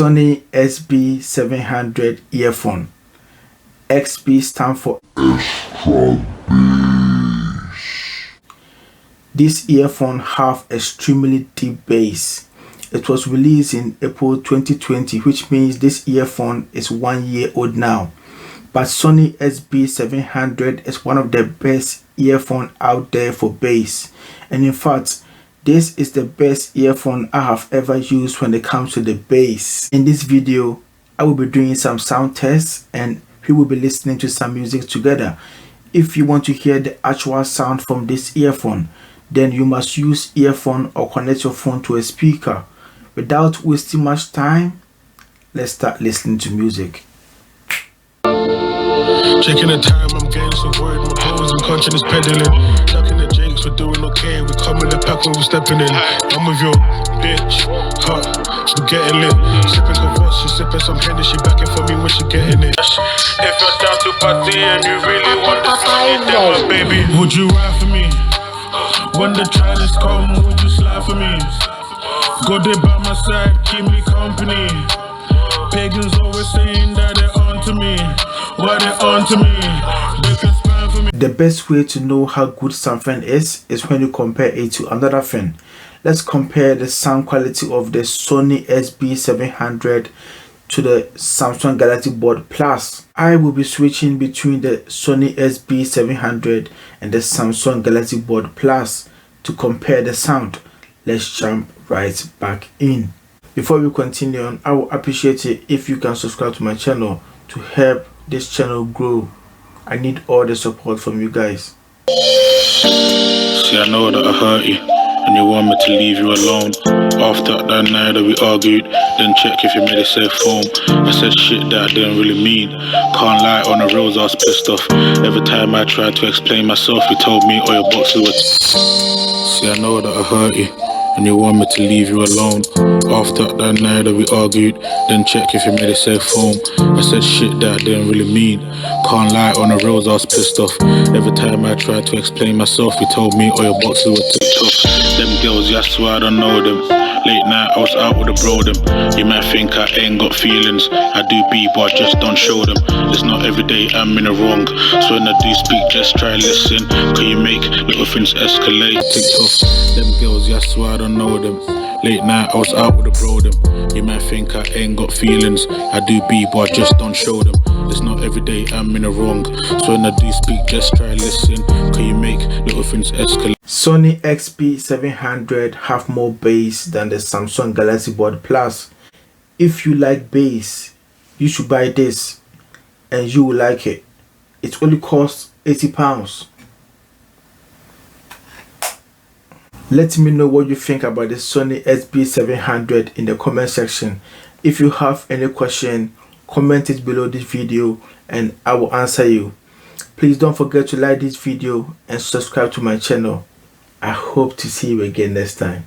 Sony XB700 earphone. XB stands for extra bass. This earphone have extremely deep bass. It was released in April 2020, which means this earphone is 1 year old now. But Sony XB700 is one of the best earphones out there for bass. And in fact, this is the best earphone I have ever used when it comes to the bass. In this video, I will be doing some sound tests and we will be listening to some music together. If you want to hear the actual sound from this earphone, then you must use earphone or connect your phone to a speaker. Without wasting much time, let's start listening to music. Checking the time, I'm getting some word, my pose and conscience pedaling. Ducking the jakes, we're doing okay. We come in the pack when we're stepping in. I'm with your bitch, huh? We're getting lit. Sipping Cavos, she sipping some Henny. She backing for me when she getting it. If you're down to party and you really want to see it, then my baby, would you ride for me? When the trials come, would you slide for me? Go there by my side, keep me company. Pagans always saying that they're on to me. Why they on to me? They can spy for me. The best way to know how good something is when you compare it to another thing. Let's compare the sound quality of the Sony XB700 to the Samsung Galaxy Buds Plus. I will be switching between the Sony XB700 and the Samsung Galaxy Buds Plus to compare the sound. Let's jump right back in. Before we continue on, I would appreciate it if you can subscribe to my channel to help this channel grow. I need all the support from you guys. See, I know that I hurt you and you want me to leave you alone. After that night that we argued, then check if you made a safe phone. I said shit that I didn't really mean. Can't lie, on the rails I was pissed off. Every time I tried to explain myself, you told me all your boxes were See, I know that I hurt you and you want me to leave you alone. After that night that we argued, then check if you made a safe phone. I said shit that I didn't really mean. Can't lie, on the rails I was pissed off. Every time I tried to explain myself, you told me all your boxes were ticked off. Them girls, yeah, I swear I don't know them. Late night, I was out with a bro them. You might think I ain't got feelings. I do be, but I just don't show them. It's not every day I'm in the wrong. So when I do speak, just try listen. Can you make little things escalate? Ticked off. Them girls, yeah, I swear I don't know them. Late night, I was out with a bro them. You might think I ain't got feelings. I do be, but I just don't show them. It's not every day I'm in the wrong. So when I do speak, just try listen. Can you make little things escalate? Sony XB700 have more bass than the Samsung Galaxy Buds Plus. If you like bass, you should buy this and you will like it. It only costs £80. Let me know what you think about the Sony XB700 in the comment section. If you have any question, comment it below this video and I will answer you. Please don't forget to like this video and subscribe to my channel. I hope to see you again next time.